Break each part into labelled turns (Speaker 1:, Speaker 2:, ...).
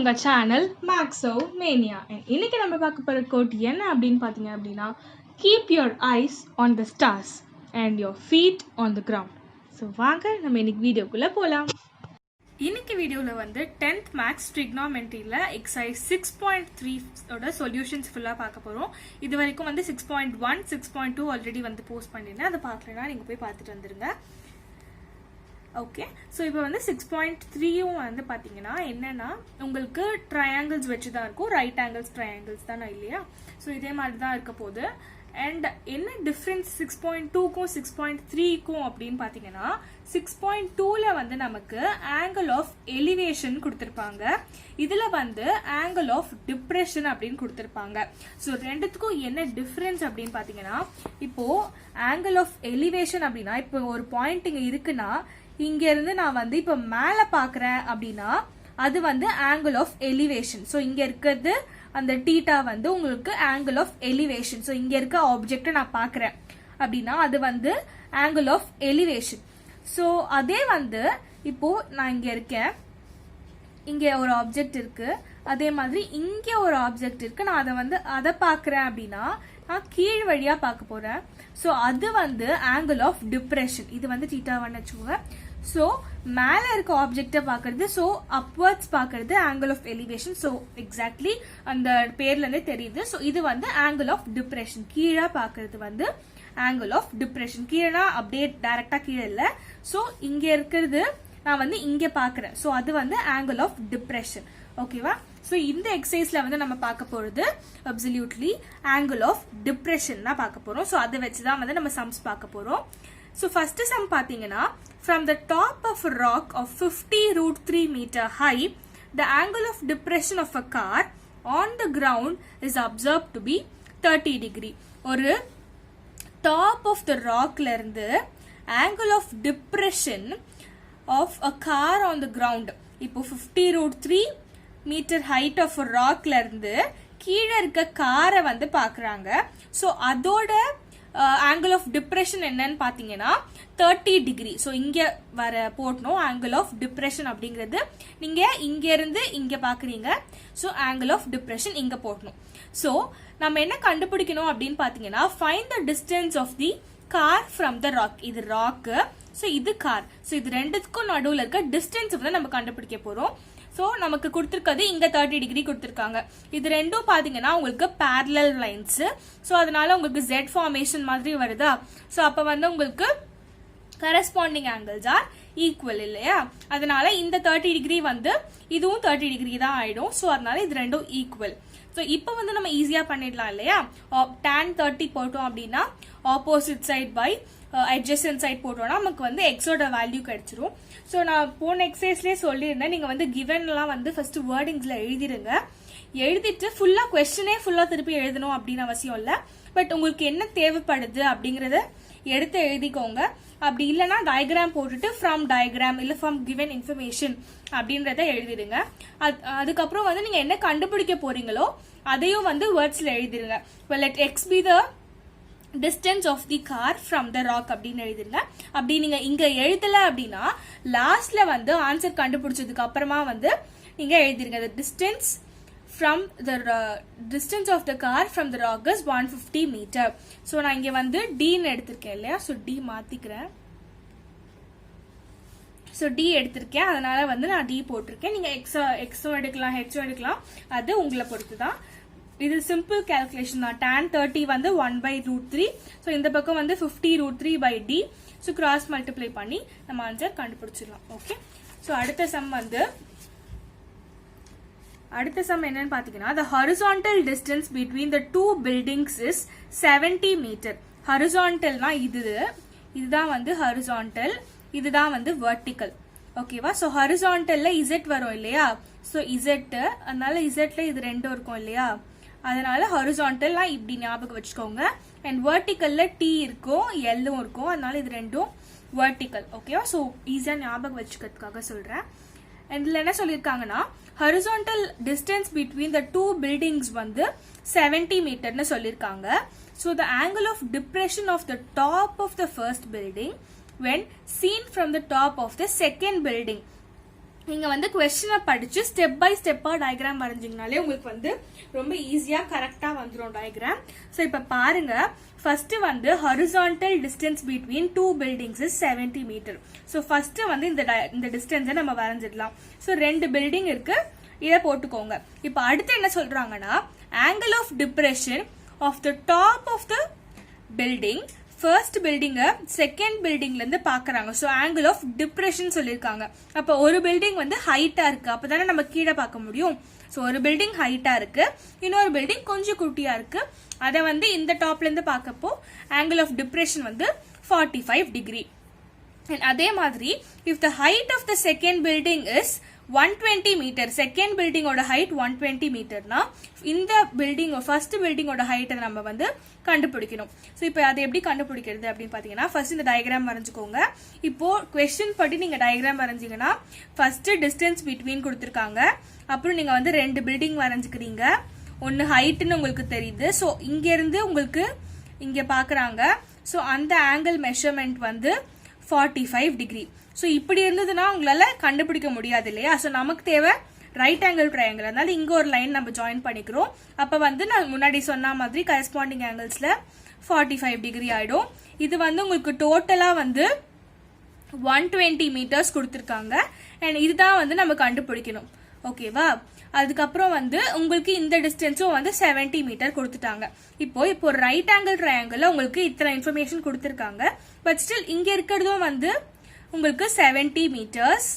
Speaker 1: உங்கள் channel மேக்ஸோ mania. இன்னைக்கு நம்ம பார்க்க போகிற கோட் என்ன அப்படின்னு பார்த்தீங்க அப்படின்னா, keep your eyes on the stars and your feet on the ground. So வாங்க நம்ம இன்னைக்கு வீடியோக்குள்ளே போகலாம். இன்னைக்கு வீடியோவில் வந்து 10th மேக்ஸ் ட்ரிக்னாமெண்ட்ரியில் எக்ஸசைஸ் 6.3 சொல்யூஷன்ஸ் ஃபுல்லாக பார்க்க போகிறோம். இது வரைக்கும் வந்து 6.1 6.2 ஆல்ரெடி வந்து போஸ்ட் பண்ணியிருந்தேன். அதை பார்க்கலன்னா நீங்கள் போய் பார்த்துட்டு வந்துடுங்க. ஓகே, ஸோ இப்போ வந்து 6.3யும் வந்து பார்த்தீங்கன்னா என்னன்னா, உங்களுக்கு ட்ரையாங்கிள்ஸ் வச்சு தான் இருக்கும். ரைட் ஆங்கிள்ஸ் ட்ரையாங்கிள்ஸ் தானே இல்லையா? ஸோ இதே மாதிரி தான் இருக்க போகுது. அண்ட் என்ன டிஃப்ரென்ஸ் 6.2க்கும் 6.3க்கும் அப்படின்னு பார்த்தீங்கன்னா, 6.2ல வந்து நமக்கு ஆங்கிள் ஆஃப் எலிவேஷன் கொடுத்துருப்பாங்க, இதில் வந்து ஆங்கிள் ஆஃப் டிப்ரெஷன் அப்படின்னு கொடுத்துருப்பாங்க. ஸோ ரெண்டுத்துக்கும் என்ன டிஃப்ரென்ஸ் அப்படின்னு பார்த்தீங்கன்னா, இப்போ ஆங்கிள் ஆஃப் எலிவேஷன் அப்படின்னா, இப்போ ஒரு பாயிண்ட் இங்கே இருக்குன்னா, இங்க இருந்து நான் வந்து இப்ப மேல பாக்குறேன் அப்படின்னா அது வந்து ஆங்கிள் ஆஃப் எலிவேஷன். ஸோ இங்க இருக்கிறது அந்த டீட்டா வந்து உங்களுக்கு ஆங்கிள் ஆஃப் எலிவேஷன். ஸோ இங்க இருக்க ஆப்ஜெக்டை நான் பாக்குறேன் அப்படின்னா அது வந்து ஆங்கிள் ஆஃப் எலிவேஷன். ஸோ அதே வந்து இப்போ நான் இங்க இருக்கேன், இங்க ஒரு ஆப்ஜெக்ட் இருக்கு, அதே மாதிரி இங்க ஒரு ஆப்ஜெக்ட் இருக்கு, நான் அதை பாக்குறேன் அப்படின்னா நான் கீழ் வழியா பார்க்க போறேன். ஸோ அது வந்து ஆங்கிள் ஆஃப் டிப்ரெஷன். இது வந்து தீட்டாவான்னு வச்சுக்கோங்க. ஸோ மேல இருக்க ஆப்ஜெக்டை பார்க்கறது, ஸோ அப்வர்ட்ஸ் பார்க்கறது angle of elevation. So exactly அந்த பேர்ல இருந்தே தெரியுது. ஸோ இது வந்து ஆங்கிள் ஆஃப் டிப்ரெஷன். கீழே பார்க்கறது வந்து ஆங்கிள் ஆஃப் டிப்ரெஷன். கீழே அப்படியே டைரக்டா கீழே இல்லை. ஸோ இங்க இருக்கிறது நான் வந்து இங்க பாக்குறேன். ஸோ அது வந்து ஆங்கிள் ஆஃப் டிப்ரெஷன். ஓகேவா? ஸோ இந்த எக்ஸசைஸ்ல வந்து நம்ம பார்க்க போறது அப்சல்யூட்லி ஆங்கிள் ஆஃப் டிப்ரெஷன் தான் பார்க்க போறோம். ஸோ அதை வச்சுதான் வந்து நம்ம சம்ஸ் பார்க்க போறோம். ஸோ ஃபர்ஸ்ட் சம் பாத்தீங்கன்னா, from the top of a rock of 50√3 meter high, the angle of depression of a car on the ground is observed to be 30 degree. ஒரு top of the rockல இருந்து angle of depression of a car on the ground, இப்போ 50√3 metre height of ராக்ல இருந்து கீழே இருக்க காரை வந்து பாக்குறாங்க. So அதோட ஆங்கிள் ஆஃப் டிப்ரெஷன் என்னன்னு பாத்தீங்கன்னா 30 டிகிரி. ஸோ இங்க வர போட்டணும் ஆங்கிள் ஆஃப் டிப்ரெஷன் அப்படிங்கிறது. நீங்க இங்க இருந்து இங்க பாக்குறீங்க, ஸோ ஆங்கிள் ஆஃப் டிப்ரெஷன் இங்க போட்டணும். ஸோ நம்ம என்ன கண்டுபிடிக்கணும் அப்படின்னு பாத்தீங்கன்னா, find the distance of the car from the rock. இது ராக்கு, ஸோ இது கார். ஸோ இது ரெண்டுத்துக்கும் நடுவில் இருக்க டிஸ்டன்ஸ் வந்து நம்ம கண்டுபிடிக்க போறோம். ஸோ நமக்கு கொடுத்துருக்கிறது இங்க 30 டிகிரி கொடுத்துருக்காங்க. இது ரெண்டும் பாத்தீங்கன்னா உங்களுக்கு பேரலல் லைன்ஸ். ஸோ அதனால உங்களுக்கு Z ஃபார்மேஷன் மாதிரி வருதா? ஸோ அப்ப வந்து உங்களுக்கு கரஸ்பாண்டிங் ஆங்கிள்ஸ் ஆர் ஈக்குவல் இல்லையா? அதனால இந்த 30 டிகிரி வந்து இதுவும் 30 டிகிரி தான் ஆயிடும். ஸோ அதனால இது ரெண்டும் ஈக்குவல். ஸோ இப்போ வந்து நம்ம ஈஸியா பண்ணிடலாம் இல்லையா? tan 30 போட்டோம் அப்படின்னா opposite side by adjacent side போட்டோம்னா நமக்கு வந்து எக்ஸோட வேல்யூ கிடைச்சிரும். ஸோ நான் போன எக்ஸசைஸ்லேயே சொல்லியிருந்தேன், நீங்க வந்து கிவன்லாம் வந்து ஃபர்ஸ்ட் வேர்டிங்ஸ்ல எழுதிடுங்க. எழுதிட்டு ஃபுல்லா கொஸ்டினே ஃபுல்லா திருப்பி எழுதணும் அப்படின்னு அவசியம் இல்லை. பட் உங்களுக்கு என்ன தேவைப்படுது அப்படிங்கறத எடுத்து எழுதிக்கோங்க. அப்படி இல்லைன்னா டயக்ராம் போட்டுட்டு ஃப்ரம் டயக்ராம் இல்ல ஃப்ரம் கிவன் இன்ஃபர்மேஷன் அப்படின்றத எழுதிடுங்க. அதுக்கப்புறம் வந்து நீங்க என்ன கண்டுபிடிக்க போறீங்களோ அதையும் வந்து வேர்ட்ஸ்ல எழுதிடுங்க. let x be the distance of the car from the rock அப்படின்னு எழுதிருங்க. அப்படி நீங்க இங்க எழுதல அப்படின்னா லாஸ்ட்ல வந்து ஆன்சர் கண்டுபிடிச்சதுக்கு அப்புறமா வந்து நீங்க எழுதிருங்க, the distance from the distance of the car from the rock is 150 meter. So நான் இங்க வந்து D-ன்னு எடுத்திருக்கேன் இல்லையா? So D மாத்திக்கிறேன். ஸோ D எடுத்திருக்கேன், அதனால வந்து நான் D போட்டிருக்கேன். நீங்க எக்ஸும் எடுக்கலாம், ஹெச்சும் எடுக்கலாம், அது உங்களை பொறுத்து தான். இது சிம்பிள் கால்குலேஷன் தான். tan 30 வந்து 1/√3. ஸோ இந்த பக்கம் வந்து 50√3/D. ஸோ கிராஸ் மல்டிப்ளை பண்ணி நம்ம ஆன்சர் கண்டுபிடிச்சிடலாம். ஓகே, ஸோ அடுத்த சம் என்னன்னு பாத்தீங்கன்னா, the horizontal distance between the two buildings is 70 meter. ஹாரிசான்டல்னா இதுதான் வந்து ஹாரிசான்டல், இதுதான் வந்து வெர்டிக்கல். ஓகேவா? ஸோ ஹாரிசான்டல்ல Z வரும் இல்லையா? ஸோ Z, அதனால Zல இது ரெண்டும் இருக்கும் இல்லையா? அதனால ஹாரிசான்டல்லாம் இப்படி ஞாபகம் வச்சுக்கோங்க. அண்ட் வெர்டிக்கல்ல T இருக்கும், Lலும் இருக்கும், அதனால இது ரெண்டும் வெர்டிக்கல். ஓகேவா? ஸோ ஈஸியா ஞாபகம் வச்சுக்கிறதுக்காக சொல்றேன். அண்ட் இதுல என்ன சொல்லியிருக்காங்கன்னா, horizontal distance between the two buildings வந்து 70 மீட்டர்னு சொல்லியிருக்காங்க. So the angle of depression of the top of the first building when seen from the top of the second building நீங்கள் வந்து கொஸ்டினை படித்து ஸ்டெப் பை ஸ்டெப்பாக டயக்ராம் வரைஞ்சிங்கனாலே உங்களுக்கு வந்து ரொம்ப ஈஸியாக கரெக்டாக வந்துடும் டயக்ராம். ஸோ இப்போ பாருங்கள், ஃபர்ஸ்ட் வந்து horizontal distance between 2 buildings is 70 metre. So first வந்து இந்த டிஸ்டன்ஸை நம்ம வரைஞ்சிடலாம். ஸோ 2 பில்டிங் இருக்கு, இதை போட்டுக்கோங்க. இப்போ அடுத்து என்ன சொல்றாங்கன்னா, angle of depression of the top of the building, first பில்டிங்கை செகண்ட் பில்டிங்ல இருந்து பாக்குறாங்க. ஸோ ஆங்கிள் ஆஃப் டிப்ரெஷன் சொல்லியிருக்காங்க. அப்போ ஒரு பில்டிங் வந்து ஹைட்டா இருக்கு, அப்பதானே நம்ம கீழே பார்க்க முடியும். ஸோ ஒரு பில்டிங் ஹைட்டா இருக்கு, இன்னொரு பில்டிங் கொஞ்சம் குட்டியா இருக்கு. அதை வந்து இந்த டாப்ல இருந்து பார்க்கப்போ ஆங்கிள் ஆஃப் டிப்ரெஷன் வந்து 45 டிகிரி. அதே மாதிரி if the height of the second building is 120 metre, second பில்டிங்கோட ஹைட் 120 மீட்டர்னா இந்த பில்டிங் ஃபர்ஸ்ட் பில்டிங்கோட ஹைட்டை நம்ம வந்து கண்டுபிடிக்கணும். ஸோ இப்போ அதை எப்படி கண்டுபிடிக்கிறது அப்படின்னு பார்த்தீங்கன்னா, ஃபர்ஸ்ட் இந்த டயக்ராம் வரைஞ்சுக்கோங்க. இப்போ கொஸ்டின் படி நீங்கள் டயக்ராம் வரைஞ்சிங்கன்னா ஃபர்ஸ்ட் டிஸ்டன்ஸ் பிட்வீன் கொடுத்துருக்காங்க, அப்புறம் நீங்கள் வந்து 2 பில்டிங் வரைஞ்சிக்கிறீங்க, ஒன்று ஹைட்டுன்னு உங்களுக்கு தெரியுது. ஸோ இங்கேருந்து உங்களுக்கு இங்கே பார்க்குறாங்க. ஸோ அந்த ஆங்கிள் மெஷர்மெண்ட் வந்து 45 டிகிரி. ஸோ இப்படி இருந்ததுன்னா உங்களால கண்டுபிடிக்க முடியாது இல்லையா. ஸோ நமக்கு தேவை ரைட் ஆங்கிள் ட்ரையாங்கிள், அதனால இங்க ஒரு லைன் நம்ம ஜாயின் பண்ணிக்கிறோம். அப்ப வந்து நான் முன்னாடி சொன்ன மாதிரி கரஸ்பாண்டிங் ஆங்கிள்ஸ்ல 45 டிகிரி ஆயிடும். இது வந்து உங்களுக்கு டோட்டலா வந்து 120 மீட்டர்ஸ் கொடுத்துருக்காங்க. அண்ட் இதுதான் வந்து நம்ம கண்டுபிடிக்கணும். ஓகேவா. அதுக்கப்புறம் வந்து உங்களுக்கு இந்த டிஸ்டன்ஸும் வந்து 70 மீட்டர் கொடுத்துட்டாங்க. இப்போ ரைட் ஆங்கிள் ட்ரையாங்கிள் உங்களுக்கு இத்தனை இன்ஃபர்மேஷன் கொடுத்துருக்காங்க. பட் ஸ்டில் இங்க இருக்கிறதும் வந்து உங்களுக்கு 70 மீட்டர்ஸ்,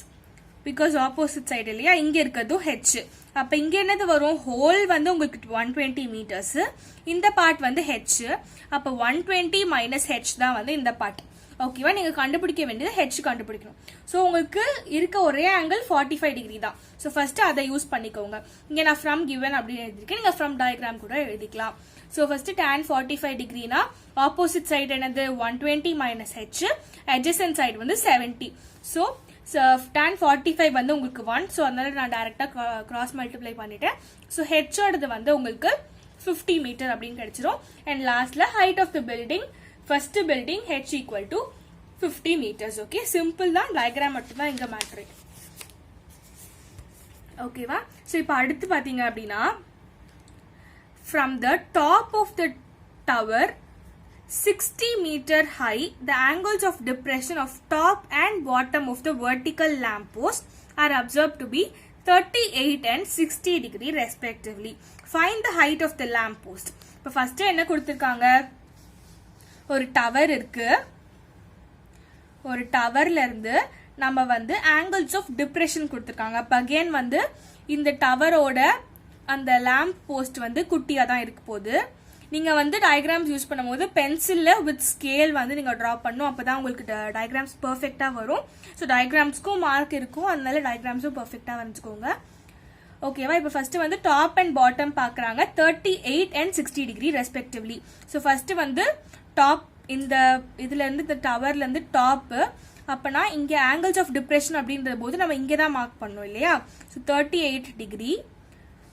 Speaker 1: பிகாஸ் ஆப்போசிட் சைடு இல்லையா. இங்க இருக்கிறதும் ஹெச். அப்ப இங்க என்னது வரும், ஹோல் வந்து உங்களுக்கு 120 மீட்டர்ஸ், இந்த பார்ட் வந்து ஹெச். அப்ப 120 மைனஸ் ஹெச் தான் வந்து இந்த பார்ட். ஓகேவா. நீங்க கண்டுபிடிக்க வேண்டியது ஹெச் கண்டுபிடிக்கணும். ஸோ உங்களுக்கு இருக்க ஒரே ஆங்கிள் 45 டிகிரி தான். ஸோ ஃபர்ஸ்ட் அதை யூஸ் பண்ணிக்கோங்க. இங்க நான் ஃப்ரம் கிவன் அப்படின்னு எழுதிருக்கேன், நீங்க ஃப்ரம் டயக்ராம் கூட எழுதிக்கலாம். ஸோ ஃபர்ஸ்ட் tan 45 டிகிரினா ஆப்போசிட் சைடு என்னது 120 மைனஸ் ஹெச், அட்ஜசன்ட் சைடு வந்து 70. ஸோ tan 45 வந்து உங்களுக்கு 1. ஸோ அதனால நான் டைரக்டா கிராஸ் மல்டிப்ளை பண்ணிட்டேன். ஸோ ஹெச்சோடது வந்து உங்களுக்கு 50 மீட்டர் அப்படின்னு கிடைச்சிரும். அண்ட் லாஸ்ட்ல height of the building, first building h equal to 50 metres. Okay, simple தான், டயக்ராம் மட்டும் தான் இங்க மேட்ரு. ஓகேவா. ஸோ இப்போ அடுத்து பாத்தீங்க அப்படின்னா, from the top of the tower 60 meter high, the angles of depression of top and bottom of the vertical lamp post are observed to be 38 and 60 degree respectively. Find the height of the lamp post. இப்போ first என்ன கொடுத்திருக்காங்க, ஒரு tower இருக்கு, ஒரு டவர்ல இருந்து நம்ம வந்து angles of depression கொடுத்திருக்காங்க. அப்ப அகைன் வந்து இந்த டவரோட அந்த லேம்ப் போஸ்ட் வந்து குட்டியா தான் இருக்க போகுது. நீங்க வந்து டயக்ராம்ஸ் யூஸ் பண்ணும்போது பென்சில்ல வித் ஸ்கேல் வந்து நீங்க டிரா பண்ணும், அப்பதான் உங்களுக்கு டயக்ராம்ஸ் பெர்ஃபெக்ட்டா வரும். ஸோ டயக்ராம்ஸ்க்கும் மார்க் இருக்கும், அதனால டயக்ராம்ஸும் பெர்ஃபெக்ட்டா வரைஞ்சுக்கோங்க. ஓகேவா. இப்போ ஃபர்ஸ்ட் வந்து டாப் அண்ட் பாட்டம் பாக்குறாங்க, 38 and 60 degree respectively. So first வந்து டாப், இந்த இதுல இருந்து இந்த டவர்ல இருந்து டாப், அப்பனா இங்க ஆங்கிள்ஸ் ஆஃப் டிப்ரெஷன் அப்படின்ற போது நம்ம இங்கே தான் மார்க் பண்ணோம் இல்லையா. So 38 degree.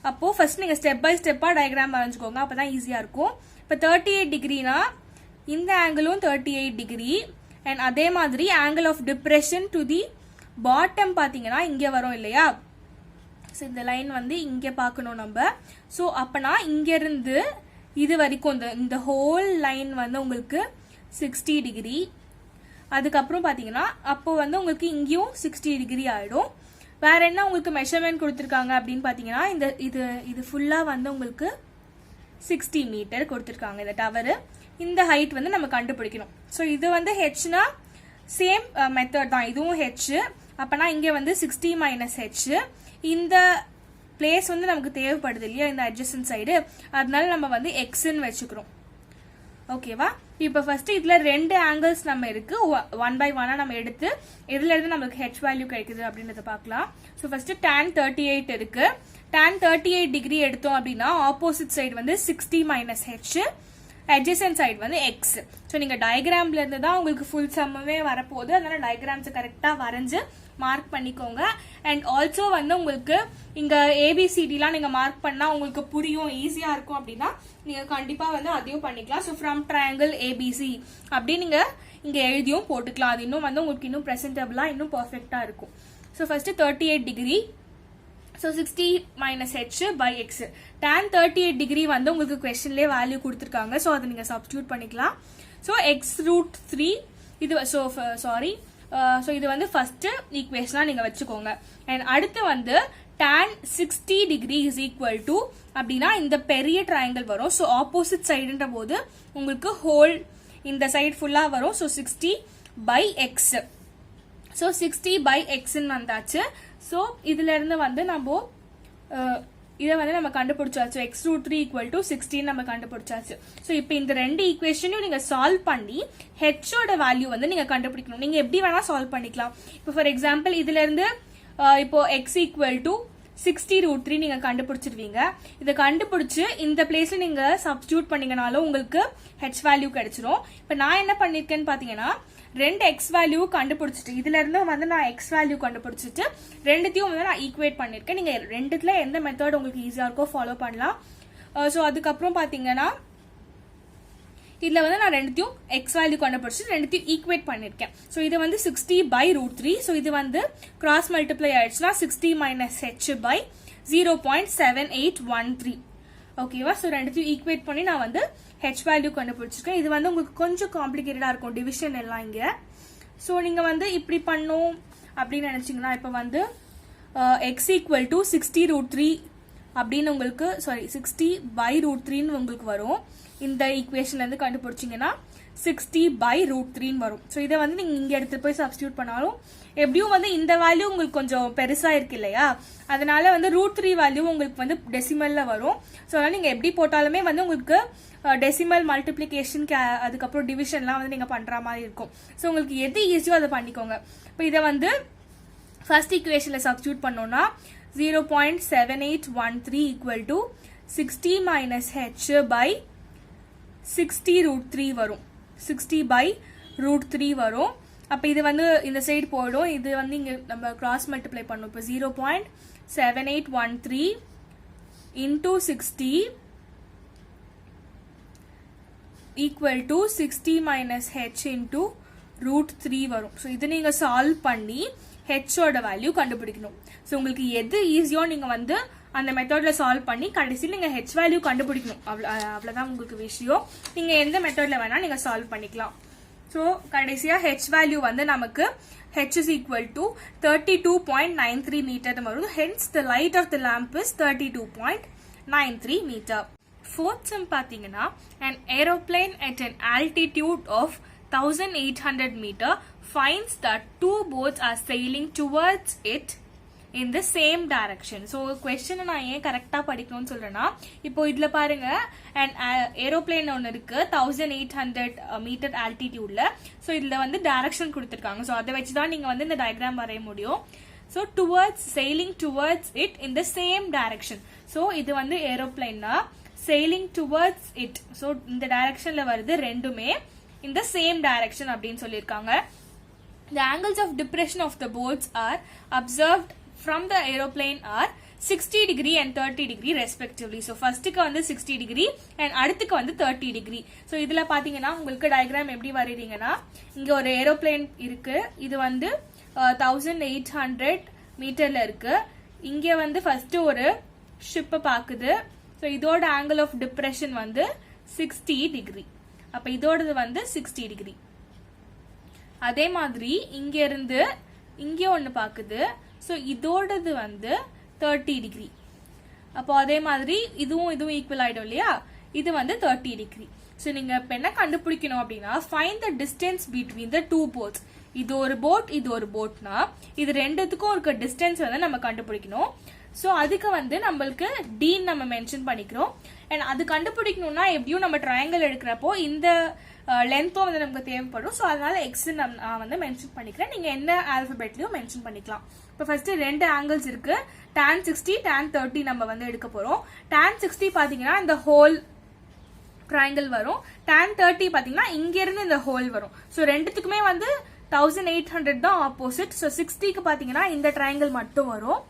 Speaker 1: அப்போ ஃபர்ஸ்ட் நீங்க ஸ்டெப் பை ஸ்டெப்பா டயக்ராம் வரைஞ்சுக்கோங்க, அப்பதான் ஈஸியா இருக்கும். இப்போ 38 டிகிரினா இந்த ஆங்கிளும் 38 டிகிரி. அண்ட் அதே மாதிரி angle of depression to the bottom பாத்தீங்கன்னா இங்க வரும் இல்லையா. ஸோ இந்த லைன் வந்து இங்க பார்க்கணும் நம்ம. ஸோ அப்பனா இங்க இருந்து இது வரைக்கும் இந்த ஹோல் லைன் வந்து உங்களுக்கு 60 டிகிரி. அதுக்கப்புறம் பாத்தீங்கன்னா அப்போ வந்து உங்களுக்கு இங்கேயும் 60 டிகிரி ஆயிடும். வேற என்ன உங்களுக்கு மெஷர்மெண்ட் கொடுத்துருக்காங்க அப்படின்னு பாத்தீங்கன்னா, இந்த இது ஃபுல்லா வந்து உங்களுக்கு 60 மீட்டர் கொடுத்துருக்காங்க இந்த டவர். இந்த ஹைட் வந்து நம்ம கண்டுபிடிக்கணும். ஸோ இது வந்து ஹெச்னா சேம் மெத்தட் தான், இதுவும் ஹெச். அப்பனா இங்க வந்து 60 மைனஸ் ஹெச். இந்த பிளேஸ் வந்து நமக்கு தேவைப்படுது இல்லையா, இந்த அட்ஜசன்ட் சைடு, அதனால நம்ம வந்து எக்ஸ்ன்னு வச்சுக்கிறோம். ஓகேவா. இப்போ ஃபர்ஸ்ட் இதுல 2 ஆங்கிள்ஸ் நம்ம இருக்கு, 1 by 1 நம்ம எடுத்து இதுல இருந்து நமக்கு ஹெச் வேல்யூ கிடைக்குது அப்படின்றத பார்க்கலாம். ஸோ ஃபர்ஸ்ட் tan 38 இருக்கு, tan 38 டிகிரி எடுத்தோம் அப்படின்னா ஆப்போசிட் சைடு வந்து 60 மைனஸ் ஹெச், அட்ஜசன்ட் சைடு வந்து எக்ஸ். ஸோ நீங்க டயக்ராம்ல இருந்து தான் உங்களுக்கு ஃபுல் சம்மே வரப்போகுது, அதனால டயக்ராம்ஸ் கரெக்டா வரைஞ்சு மார்க் பண்ணிக்கோங்க. அண்ட் ஆல்சோ வந்து உங்களுக்கு இங்க ஏபிசிடிலாம் நீங்க மார்க் பண்ணா உங்களுக்கு புரியும், ஈஸியா இருக்கும் அப்படின்னா நீங்க கண்டிப்பா வந்து அதையும் பண்ணிக்கலாம். ஸோ ஃப்ரம் ட்ரையாங்கிள் ஏபிசி அப்படி நீங்க இங்க எழுதியும் போட்டுக்கலாம். அது இன்னும் வந்து உங்களுக்கு இன்னும் பிரசன்டபிளா இன்னும் பெர்ஃபெக்ட்டா இருக்கும். So first 38 degree. So 60 minus h by x. tan 38 degree வந்து உங்களுக்கு கொஸ்டின்லேயே வேல்யூ கொடுத்துருக்காங்க. ஸோ அதை நீங்கள் சப்ஸ்டியூட் பண்ணிக்கலாம். ஸோ x√3 இது ஸோ இது வந்து ஃபர்ஸ்ட் ஈக்குவேஷனாக நீங்கள் வச்சுக்கோங்க. அண்ட் அடுத்து வந்து tan 60 degree is equal to அப்படின்னா இந்த பெரிய ட்ரையாங்கிள் வரும். ஸோ ஆப்போசிட் சைடுன்ற போது உங்களுக்கு ஹோல் இந்த சைடு ஃபுல்லாக வரும். So 60 by x. So 60 by xன்னு வந்தாச்சு. ஸோ இதுல இருந்து வந்து நம்ம இதை வந்து நம்ம கண்டுபிடிச்சாச்சு. x√3 ஈக்குவல் டு 60 நம்ம கண்டுபிடிச்சாச்சு. ஸோ இப்போ இந்த ரெண்டு ஈக்குவேஷனையும் நீங்க சால்வ் பண்ணி ஹெச்சோட வேல்யூ வந்து நீங்க கண்டுபிடிக்கணும். நீங்க எப்படி வேணா சால்வ் பண்ணிக்கலாம். இப்போ ஃபார் எக்ஸாம்பிள் இதுல இருந்து இப்போ x ஈக்குவல் டு 60√3 நீங்க கண்டுபிடிச்சிருவீங்க. இதை கண்டுபிடிச்சு இந்த பிளேஸ்ல நீங்க சப்ஸ்டியூட் பண்ணீங்கனாலும் உங்களுக்கு h வேல்யூ கிடைச்சிரும். இப்போ நான் என்ன பண்ணிருக்கேன்னு பாத்தீங்கன்னா ரெண்டு எக்ஸ் வேல்யூ கண்டுபிடிச்சிட்டு இதுல இருந்து வந்து நான் எக்ஸ் வேல்யூ கண்டுபிடிச்சிட்டு ரெண்டுத்தையும் வந்து நான் ஈக்குவேட் பண்ணிருக்கேன். நீங்க ரெண்டுத்துல எந்த மெத்தட் உங்களுக்கு ஈஸியா இருக்கோ ஃபாலோ பண்ணலாம். ஸோ அதுக்கப்புறம் பாத்தீங்கன்னா இதுல வந்து நான் ரெண்டுத்தையும் எக்ஸ் வேல்யூ கண்டுபிடிச்சு ரெண்டுத்தையும் ஈக்குவேட் பண்ணிருக்கேன். ஸோ இது வந்து 60 by √3. ஸோ இது வந்து கிராஸ் மல்டிப்ளை ஆயிடுச்சுன்னா 60 minus h by 0.7813. ஓகேவா? ஸோ ரெண்டுத்தையும் ஈக்குவேட் பண்ணி நான் வந்து ஹெச் வேல்யூ கண்டுபிடிச்சிருக்கேன். இது வந்து உங்களுக்கு கொஞ்சம் காம்ப்ளிகேட்டடா இருக்கும் டிவிஷன் எல்லாம் இங்க. ஸோ நீங்க வந்து இப்படி பண்ணும் அப்படின்னு நினைச்சீங்கன்னா இப்போ வந்து எக்ஸ் ஈக்குவல் டு 60√3 அப்படின்னு உங்களுக்கு 60 by √3ன்னு உங்களுக்கு வரும். இந்த ஈக்குவேஷன்ல இருந்து கண்டுபிடிச்சிங்கன்னா 60 by √3ன்னு வரும். ஸோ இதை வந்து நீங்க இங்க எடுத்து போய் சப்ஸ்டியூட் பண்ணாலும் எப்படியும் வந்து இந்த வேல்யூ உங்களுக்கு கொஞ்சம் பெருசா இருக்கு இல்லையா, அதனால வந்து √3 வேல்யூ உங்களுக்கு வந்து டெசிமல்ல வரும். ஸோ அதனால நீங்க எப்படி போட்டாலுமே வந்து உங்களுக்கு டெசிமல் மல்டிப்ளிகேஷன் அதுக்கப்புறம் டிவிஷன்லாம் வந்து நீங்க பண்ற மாதிரி இருக்கும். ஸோ உங்களுக்கு எது ஈஸியோ அதை பண்ணிக்கோங்க. இப்போ இதை வந்து ஃபர்ஸ்ட் ஈக்குவேஷன்ல சப்ஸ்டியூட் பண்ணோம்னா 0.7813 equal to 60 minus h by 60√3 வரும். 60 by √3 வரும். அப்ப இது வந்து இந்த சைடு போயிடும். இது வந்து இங்க நம்ம கிராஸ் மல்டிப்ளை பண்ணும். இப்போ 0.7813 into 60 equal to 60 minus h into √3 வரும். ஸோ இது நீங்க சால்வ் பண்ணி ஹெச்சோட வேல்யூ கண்டுபிடிக்கணும். ஸோ உங்களுக்கு எது ஈஸியோ நீங்க வந்து அந்த மெத்தட்ல சால்வ் பண்ணி கடைசியில் நீங்க ஹெச் வேல்யூ கண்டுபிடிக்கணும். அவ்வளவுதான் உங்களுக்கு விஷயம். நீங்க எந்த மெத்தட்ல வேணா நீங்க சால்வ் பண்ணிக்கலாம். ஸோ கடைசியா ஹெச் வேல்யூ வந்து நமக்கு h is equal to 32.93 meter வரும். Hence the light of the lamp is 32.93 meter. Fourth sum பாத்தீங்கன்னா an aeroplane at an altitude of 1800 meter finds that two boats are sailing towards it in the same direction. So question நான் ஏன் கரெக்டா படிக்கணும்னு சொல்றேன்னா இப்போ இதுல பாருங்க an aeroplane ஒன்னு இருக்கு 1800 meter altitudeல. So இதுல வந்து டைரக்ஷன் கொடுத்திருக்காங்க. So அதை வச்சு தான் நீங்க வந்து இந்த டயகிராம் வரைய முடியும். So towards sailing towards it in the same direction. So இது வந்து ஏரோப்ளேன்னா sailing towards it. So இந்த டைரக்ஷன்ல வருது ரெண்டுமே in the same direction அப்படின்னு சொல்லியிருக்காங்க. The angles of depression of the boats are observed from the aeroplane are 60 degree and 30 degree respectively. So firstக்கு வந்து 60 degree and அடுத்துக்கு வந்து 30 degree. So இதுல பாத்தீங்கன்னா உங்களுக்கு டயகிராம் எப்படி வரைறீங்கன்னா இங்க ஒரு ஏரோப்ளேன் இருக்கு. இது வந்து 1800 மீட்டர்ல இருக்கு. இங்க வந்து ஃபர்ஸ்ட் ஒரு ஷிப் பாக்குது. So இதோட ஆங்கிள் ஆஃப் டிப்ரெஷன் வந்து 60 டிகிரி. அப்ப இதோடது வந்து 60 டிகிரி. அதே மாதிரி இங்க இருந்து இங்க ஒன்னு பாக்குது. சோ இதோடது வந்து 30 டிகிரி. அப்போ அதே மாதிரி இதுவும் ஈக்குவல் ஆயிடும் இல்லையா, இது வந்து 30 டிகிரி. சோ நீங்க இப்ப என்ன கண்டுபிடிக்கணும் அப்படின்னா find the distance between the two boats. இது ஒரு போட் இது ஒரு போட்னா இது ரெண்டுத்துக்கும் இருக்க டிஸ்டன்ஸ் வந்து நம்ம கண்டுபிடிக்கணும். சோ அதுக்கு வந்து நம்மளுக்கு d நம்ம மென்ஷன் பண்ணிக்கிறோம். அண்ட் அது கண்டுபிடிக்கணும்னா எப்படியும் நம்ம ட்ரையாங்கிள் எடுக்கிறப்போ இந்த லென்த்தும் வந்து நமக்கு தேவைப்படும். ஸோ அதனால எக்ஸ் நான் வந்து மென்ஷன் பண்ணிக்கிறேன். நீங்க என்ன ஆல்பபெட்லயும் மென்ஷன் பண்ணிக்கலாம். இப்போ ஃபர்ஸ்ட் ரெண்டு ஆங்கிள்ஸ் இருக்கு. tan 60 tan 30 நம்ம வந்து எடுக்க போறோம். tan 60 பாத்தீங்கன்னா இந்த ஹோல் ட்ரையாங்கிள் வரும். tan 30 பாத்தீங்கன்னா இங்க இருந்து இந்த ஹோல் வரும். ஸோ ரெண்டுத்துக்குமே வந்து 1800 தான் ஆப்போசிட். ஸோ 60க்கு பாத்தீங்கன்னா இந்த ட்ரையாங்கிள் மட்டும் வரும்.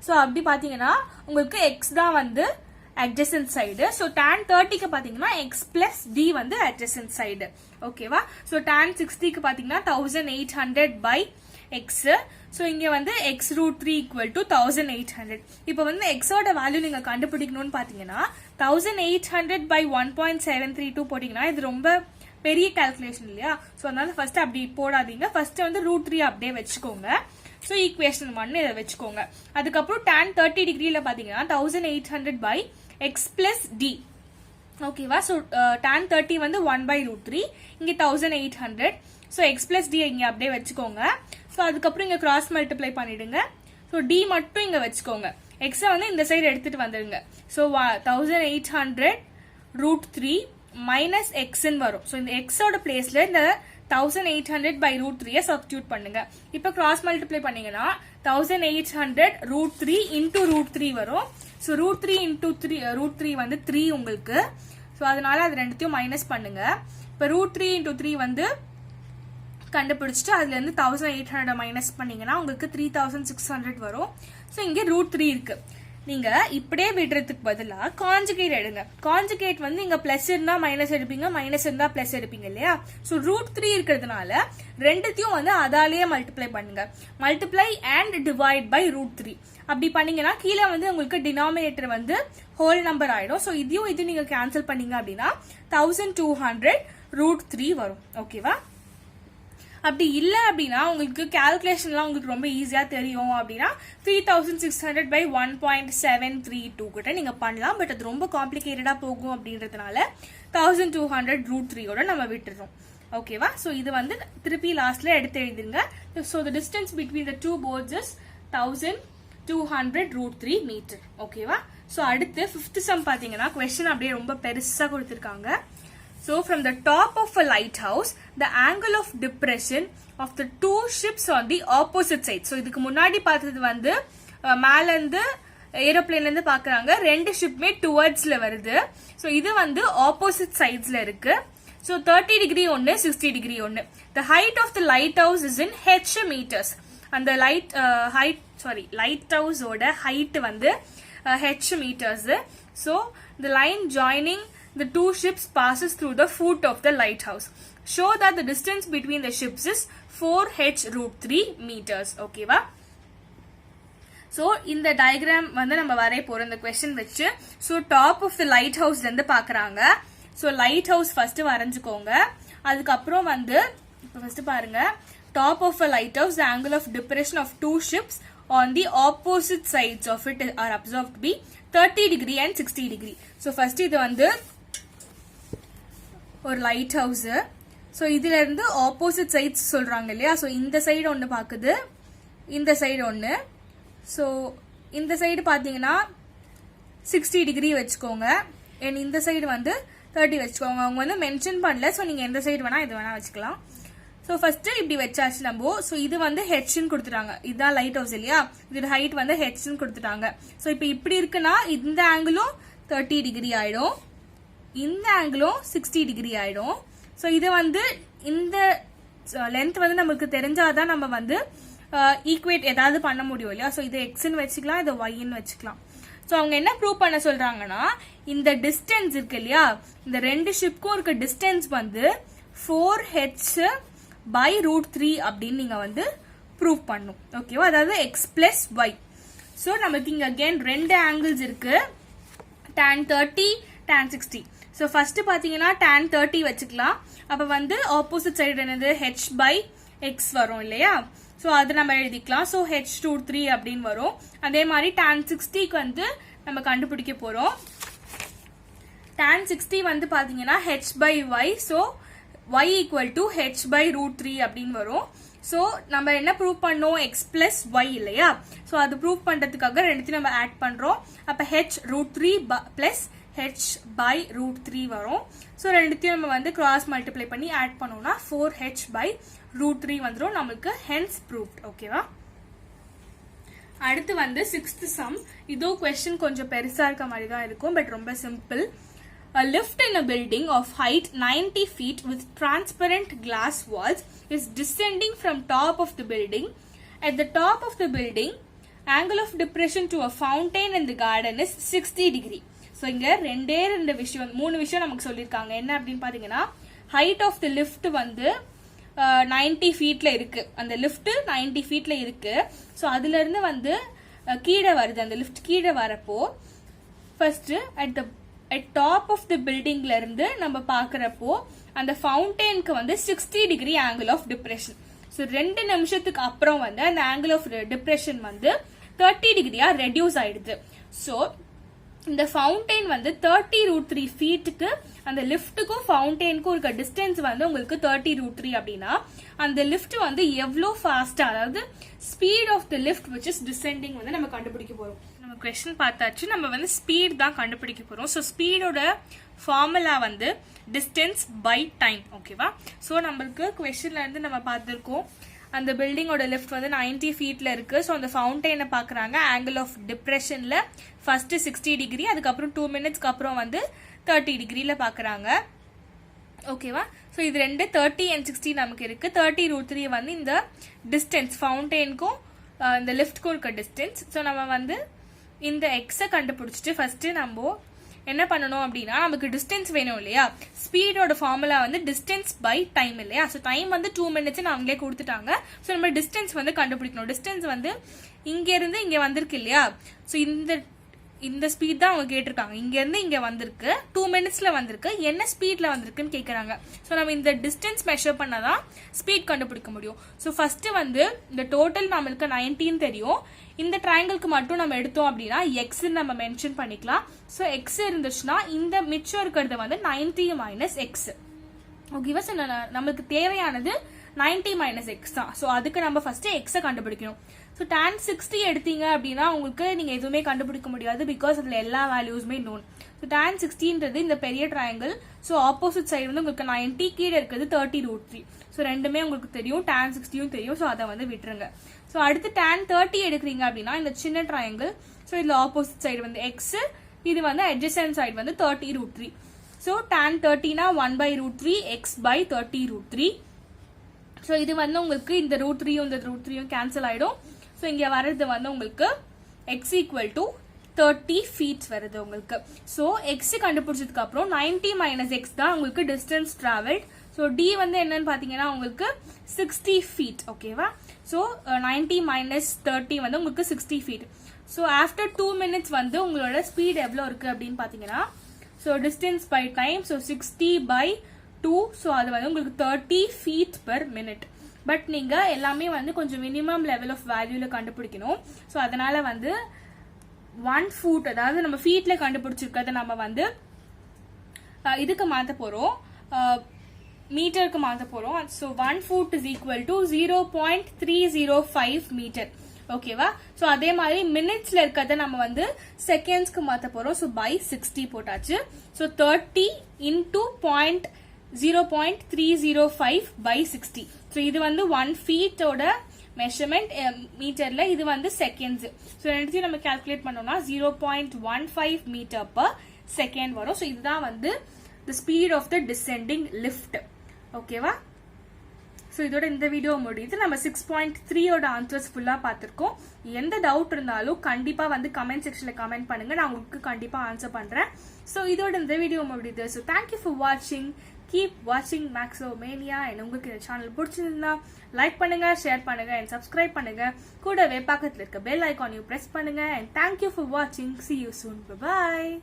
Speaker 1: ஸோ அப்படி பாத்தீங்கன்னா உங்களுக்கு எக்ஸ் தான் வந்து adjacent side. So tan 30க்கு பாத்தீங்கன்னா x plus d வந்து adjacent side. ஓகேவா? So tan 60க்கு பாத்தீங்கன்னா 1800 by x. ஸோ இங்கே வந்து x ரூட் 3 ஈக்குவல் டு 1800. இப்போ வந்து எக்ஸோட வேல்யூ நீங்கள் கண்டுபிடிக்கணும்னு பார்த்தீங்கன்னா 1800 by 1.732 போட்டிங்கன்னா இது ரொம்ப பெரிய கால்குலேஷன் இல்லையா? ஸோ அதனால ஃபர்ஸ்ட் அப்படி போடாதீங்க. ஃபர்ஸ்ட் வந்து ரூட் 3 அப்படியே வச்சுக்கோங்க. ஸோ ஈக்குவேஷன் 1 இதை வச்சுக்கோங்க. அதுக்கப்புறம் tan 30 டிகிரியில் பார்த்தீங்கன்னா 1800 by x plus d. ஓகேவா? ஸோ tan 30 வந்து 1 by root 3, இங்கே 1800. ஸோ எக்ஸ் பிளஸ் டி இங்கே அப்படியே வச்சுக்கோங்க. ஸோ அதுக்கப்புறம் இங்கே கிராஸ் மல்டிப்ளை பண்ணிடுங்க. ஸோ டி மட்டும் இங்கே வச்சுக்கோங்க. எக்ஸை வந்து இந்த சைடு எடுத்துட்டு வந்துடுங்க. ஸோ 1800 ரூட் 3 மைனஸ் எக்ஸ்ன்னு வரும். ஸோ இந்த எக்ஸோட பிளேஸ்ல இந்த 1800 by root 3 சப்ஸ்டியூட் பண்ணுங்க. இப்போ கிராஸ் மல்டிப்ளை பண்ணீங்கன்னா 1800 ரூட் 3 இன்டூ ரூட் 3 வரும். ஸோ ரூட் 3 இன்டூ ரூட் 3 வந்து 3 உங்களுக்கு. ஸோ அதனால அது ரெண்டுத்தையும் மைனஸ் பண்ணுங்க. இப்போ ரூட் 3 இன்டூ 3 வந்து கண்டுபிடிச்சிட்டு அதுல இருந்து 1800 மைனஸ் பண்ணீங்கன்னா உங்களுக்கு 3600 வரும். ஸோ இங்கே ரூட் 3 இருக்கு. நீங்க இப்படியே விடுறதுக்கு பதிலாக கான்ஜுகேட் எடுங்க. கான்ஜுகேட் வந்து இங்க பிளஸ் இருந்தா மைனஸ் எடுப்பீங்க, மைனஸ் இருந்தா பிளஸ் எடுப்பீங்க இல்லையா? ஸோ ரூட் 3 இருக்கிறதுனால ரெண்டுத்தையும் வந்து அதாலேயே மல்டிப்ளை பண்ணுங்க. Multiply and divide by root 3 அப்படி பண்ணீங்கன்னா கீழே வந்து உங்களுக்கு டினாமினேட்டர் வந்து ஹோல் நம்பர் ஆயிடும். ஸோ இதையும் இது நீங்க கேன்சல் பண்ணீங்க அப்படின்னா 1200 ரூட் 3 வரும். ஓகேவா? அப்படி இல்லை அப்படின்னா உங்களுக்கு கால்குலேஷன்லாம் உங்களுக்கு ரொம்ப ஈஸியா தெரியும் அப்படின்னா 3600 by 1.732 கிட்ட நீங்க பண்ணலாம். பட் அது ரொம்ப காம்ப்ளிகேட்டடா போகும் அப்படின்றதுனால 1200 ரூட் 3யோட நம்ம விட்டுறோம். ஓகேவா? ஸோ இது வந்து திருப்பி லாஸ்ட்ல எடுத்து எழுதிருங்க. So the distance between the two ports is 1200 root 3 metre. ஓகேவா? ஸோ அடுத்து 5th சம் பாத்தீங்கன்னா கொஸ்டின் அப்படியே ரொம்ப பெருசா கொடுத்திருக்காங்க. So from the top of a lighthouse, the angle of depression of the two ships on the opposite side. So இதுக்கு முன்னாடி பார்த்தது வந்து மேல இருந்து ஏரோப்ளேன்ல இருந்து பாக்குறாங்க. ரெண்டு ஷிப்மே டுவர்ட்ஸ்ல வருது. So இது வந்து ஆப்போசிட் சைட்ஸ்ல இருக்கு. So 30 டிகிரி ஒன்னு, 60 டிகிரி ஒன்னு. The height of the lighthouse is in h meters. அந்த lighthouse ஓட height வந்து h meters. So the line joining the two ships passes through the foot of the lighthouse. Show that the distance between the ships is 4h root 3 meters. Okay va? So in the diagram வந்து நம்ம வரைய போற இந்த question வச்சு so top of the lighthouse ல இருந்து பார்க்கறாங்க. So lighthouse first வரைஞ்சுக்கோங்க. அதுக்கு அப்புறம் வந்து first பாருங்க top of a lighthouse, the angle of depression of two ships on the opposite sides of it are observed to be 30 degree and 60 degree. So first இது வந்து ஒரு லைட் ஹவுஸ். ஸோ இதுல இருந்து opposite sides சொல்றாங்க இல்லையா? So இந்த side ஒன்று பாக்குது, இந்த சைடு ஒன்று. ஸோ இந்த சைடு பார்த்தீங்கன்னா 60 டிகிரி வச்சுக்கோங்க. அண்ட் இந்த சைடு வந்து 30 வச்சுக்கோங்க. அவங்க வந்து மென்ஷன் பண்ணல. ஸோ நீங்க எந்த சைடு வேணா இது வேணா வச்சுக்கலாம். ஸோ ஃபர்ஸ்ட் இப்படி வச்சாச்சு நம்ம. ஸோ இது வந்து ஹெச்ன்னு கொடுத்துட்டாங்க. இதுதான் லைட் ஹவுஸ் இல்லையா? இதோட ஹைட் வந்து ஹெச்ன்னு கொடுத்துட்டாங்க. ஸோ இப்போ இப்படி இருக்குன்னா இந்த ஆங்கிளும் 30 டிகிரி ஆயிடும், இந்த ஆங்கிளும் 60 டிகிரி ஆயிடும். ஸோ இது வந்து இந்த லென்த் வந்து நமக்கு தெரிஞ்சாதான் நம்ம வந்து ஈக்குவேட் ஏதாவது பண்ண முடியும் இல்லையா? ஸோ இது எக்ஸ்ன்னு வச்சுக்கலாம், இதை ஒய்ன்னு வச்சுக்கலாம். ஸோ அவங்க என்ன ப்ரூவ் பண்ண சொல்றாங்கன்னா இந்த டிஸ்டன்ஸ் இருக்கு இல்லையா, இந்த ரெண்டு ஷிப்க்கும் இருக்க டிஸ்டன்ஸ் வந்து 4h by root 3 அப்படின்னு நீங்க வந்து ப்ரூவ் பண்ணும். ஓகேவா? அதாவது எக்ஸ் பிளஸ் ஒய். ஸோ நமக்கு இங்க அகெயின் ரெண்டு ஆங்கிள்ஸ் இருக்கு, tan 30 tan 60. ஸோ ஃபர்ஸ்ட் பாத்தீங்கன்னா tan 30 வச்சுக்கலாம். அப்ப வந்து ஆப்போசிட் சைடு என்னது h by x வரும் இல்லையா? ஸோ அது நம்ம எழுதிக்கலாம். ஸோ h root 3 அப்படின்னு வரும். அதே மாதிரி tan 60க்கு வந்து நம்ம கண்டுபிடிக்க போறோம். tan 60 வந்து பாத்தீங்கன்னா h by y. So y equal to h by root 3 அப்படின்னு வரும். ஸோ நம்ம என்ன ப்ரூவ் பண்ணோம்? x பிளஸ் ஒய் இல்லையா? ஸோ அது ப்ரூவ் பண்றதுக்காக ரெண்டுத்தையும் நம்ம ஆட் பண்றோம். அப்ப h root 3 plus h by root 3 வரும். ஸோ ரெண்டுத்தையும் நம்ம வந்து கிராஸ் மல்டிப்ளை பண்ணி ஆட் பண்ணோம்னா 4h by root 3 வந்துடும். நம்மளுக்கு ஹென்ஸ் ப்ரூவ்ட். ஓகேவா? அடுத்து வந்து 6th சம். இதோ கொஸ்டின் கொஞ்சம் பெருசா இருக்க மாதிரி தான் இருக்கும், பட் ரொம்ப simple. A lift in a building of height 90 feet with transparent glass walls is descending from top of the building. At the top of the building, angle of depression to a fountain in the garden is 60 degree. So இங்க மூணு விஷயம் நமக்கு சொல்லிருக்காங்க. என்ன அப்படின்னு பாத்தீங்கன்னா height of the lift வந்து 90 ஃபீட்ல இருக்கு, அந்த லிஃப்ட் 90 ஃபீட்ல இருக்கு. ஸோ அதுல இருந்து வந்து கீழே வருது, அந்த லிஃப்ட் கீழே வரப்போ first at top of the பில்டிங்ல இருந்து நம்ம பாக்குறப்போ அந்த ஃபவுண்டெயினுக்கு வந்து 60 degree angle of depression. So 2 நிமிஷத்துக்கு அப்புறம் வந்து அந்த ஆங்கிள் ஆஃப் டிப்ரெஷன் வந்து 30 டிகிரியா ரெடியூஸ் ஆயிடுது. ஸோ இந்த ஃபவுண்டெயின் வந்து 30√3 ஃபீட்டுக்கு அந்த லிஃப்ட்டுக்கும் ஃபவுண்டெயினுக்கும் இருக்க டிஸ்டன்ஸ் வந்து உங்களுக்கு 30√3 அப்படின்னா அந்த லிஃப்ட் வந்து எவ்வளோ ஃபாஸ்டா, அதாவது speed of the lift which is descending வந்து நம்ம கண்டுபிடிக்க போறோம். நம்ம கொஸ்டின் பார்த்தாச்சு, நம்ம வந்து ஸ்பீட் தான் கண்டுபிடிக்க போறோம். ஸோ ஸ்பீடோட ஃபார்முலா வந்து டிஸ்டன்ஸ் பை டைம். ஓகேவா? ஸோ நம்மளுக்கு கொஸ்டின்ல இருந்து நம்ம பார்த்துருக்கோம், அந்த பில்டிங்கோட லிஃப்ட் வந்து 90 ஃபீட்ல இருக்கு. ஸோ அந்த ஃபவுண்டெயினை பாக்குறாங்க, ஆங்கிள் ஆஃப் டிப்ரெஷன்ல ஃபர்ஸ்ட் 60 டிகிரி, அதுக்கப்புறம் 2 மினிட்ஸ்க்கு அப்புறம் வந்து 30 டிகிரில பாக்குறாங்க. ஓகேவா? ஸோ இது ரெண்டு 30 and 60 நமக்கு இருக்கு. 30√3 வந்து இந்த டிஸ்டன்ஸ் ஃபவுண்டெயினுக்கும் இந்த லிஃப்ட்க்கும் இருக்க டிஸ்டன்ஸ். ஸோ நம்ம வந்து இந்த எக்ஸை கண்டுபிடிச்சிட்டு ஃபர்ஸ்ட் நம்ம என்ன பண்ணணும் அப்படின்னா, நமக்கு டிஸ்டன்ஸ் வேணும் இல்லையா? ஸ்பீடோட ஃபார்முலா வந்து டிஸ்டன்ஸ் பை டைம் இல்லையா? ஸோ டைம் வந்து 2 மினிட்ஸ் அவங்களே கொடுத்துட்டாங்க. ஸோ நம்ம டிஸ்டன்ஸ் வந்து கண்டுபிடிக்கணும். டிஸ்டன்ஸ் வந்து இங்க இருந்து இங்க வந்திருக்கு இல்லையா? ஸோ இந்த ஸ்பீட் தான் அவங்க கேட்டிருக்காங்க. இங்க இருந்து இங்க வந்திருக்கு, 2 மினிட்ஸ்ல வந்திருக்கு, என்ன ஸ்பீட்ல வந்திருக்குன்னு கேட்கறாங்க. ஸோ நம்ம இந்த டிஸ்டன்ஸ் மெஷர் பண்ணாதான் ஸ்பீட் கண்டுபிடிக்க முடியும். ஸோ ஃபர்ஸ்ட் வந்து இந்த டோட்டல் நம்மளுக்கு 19 தெரியும். இந்த ட்ரையாங்கிளுக்கு மட்டும் நம்ம எடுத்தோம் அப்படின்னா எக்ஸ் நம்ம மென்ஷன் பண்ணிக்கலாம். ஸோ எக்ஸ் இருந்துச்சுன்னா இந்த மிச்சம் இருக்கிறது வந்து 90 மைனஸ் எக்ஸ். ஓகேவா? ஸோ நமக்கு தேவையானது 90 மைனஸ் எக்ஸ் தான். ஸோ அதுக்கு நம்ம ஃபர்ஸ்ட் எக்ஸை கண்டுபிடிக்கணும். ஸோ tan 60 எடுத்தீங்க அப்படின்னா உங்களுக்கு நீங்க எதுவுமே கண்டுபிடிக்க முடியாது, பிகாஸ் அதுல எல்லா வேல்யூஸுமே நோன். ஸோ tan 60ன்றது இந்த பெரிய ட்ரையாங்கிள். ஸோ ஆப்போசிட் சைடு வந்து உங்களுக்கு 90, கீழே இருக்கிறது 30√3. ஸோ ரெண்டுமே உங்களுக்கு தெரியும், tan 60யும் தெரியும். ஸோ அதை வந்து விட்டுருங்க. ஸோ அடுத்து tan 30 எடுக்கிறீங்க அப்படின்னா இந்த சின்ன ட்ரையாங்கிள். ஸோ இதுல ஆப்போசிட் சைடு வந்து எக்ஸ், இது வந்து அட்ஜசன்ட் சைடு வந்து 30√3. ஸோ tan 30னா 1/√3 எக்ஸ் பை 30√3. ஸோ இது வந்து உங்களுக்கு இந்த √3யும் இந்த √3யும் கேன்சல் ஆயிடும். ஸோ இங்க வர்றது வந்து உங்களுக்கு எக்ஸ் ஈக்குவல் டு 30 ஃபீட்ஸ் வருது உங்களுக்கு. ஸோ எக்ஸ் கண்டுபிடிச்சதுக்கு அப்புறம் 90 மைனஸ் எக்ஸ் தான் உங்களுக்கு டிஸ்டன்ஸ் டிராவல்ட். ஸோ டி வந்து என்னன்னு பாத்தீங்கன்னா உங்களுக்கு 60 ஃபீட். ஓகேவா? ஸோ 90 மைனஸ் 30 வந்து உங்களுக்கு 60 ஃபீட். ஸோ ஆஃப்டர் 2 மினிட்ஸ் வந்து உங்களோட ஸ்பீட் எவ்வளோ இருக்கு அப்படின்னு பாத்தீங்கன்னா, so distance by time, so 60/2. So அது வந்து உங்களுக்கு 30 ஃபீட் பெர் மினிட். பட் நீங்க எல்லாமே வந்து கொஞ்சம் மினிமம் லெவல் ஆஃப் வேல்யூல கண்டுபிடிக்கணும். ஸோ அதனால வந்து 1 ஃபுட், அதாவது நம்ம ஃபீட்ல கண்டுபிடிச்சிருக்கிறத நம்ம வந்து இதுக்கு மாத்த போறோம், மீட்டருக்கு மாத்த போறோம். So 1 foot is equal to 0.305 metre. ஓகேவா? ஸோ அதே மாதிரி மினிட்ஸ்ல இருக்கிறத நம்ம வந்து செகண்ட்ஸ்க்கு மாத்த போறோம். ஸோ பை 60 போட்டாச்சு. So 30 into 0.305/60. ஸோ இது வந்து 1 ஃபீட்டோட மெஷர்மெண்ட் மீட்டர்ல, இது வந்து செகண்ட்ஸ். ஸோ ரெண்டுத்தையும் நம்ம கால்குலேட் பண்ணோம்னா 0.15 மீட்டர் பர் செகண்ட் வரும். ஸோ இதுதான் வந்து the speed of the descending lift. ஓகேவா? ஸோ இதோட இந்த வீடியோ முடியுது. நம்ம 6.3யோட ஆன்சர்ஸ் ஃபுல்லா பார்த்திருக்கோம். எந்த டவுட் இருந்தாலும் கண்டிப்பா வந்து கமெண்ட் செக்ஷன்ல கமெண்ட் பண்ணுங்க, நான் உங்களுக்கு கண்டிப்பா ஆன்சர் பண்றேன். ஸோ இதோட இந்த வீடியோ முடியுது. ஸோ தேங்க்யூ ஃபார் வாட்சிங். கீப் வாட்சிங் மேக்ஸோமேனியா. உங்களுக்கு இந்த சேனல் பிடிச்சிருந்தா லைக் பண்ணுங்க, ஷேர் பண்ணுங்க அண்ட் சப்ஸ்கிரைப் பண்ணுங்க. கூடவே பக்கத்துல இருக்க பெல் ஐகானையும் பிரஸ் பண்ணுங்க. அண்ட் தேங்க்யூ ஃபார் வாட்சிங். See you soon. Bye bye.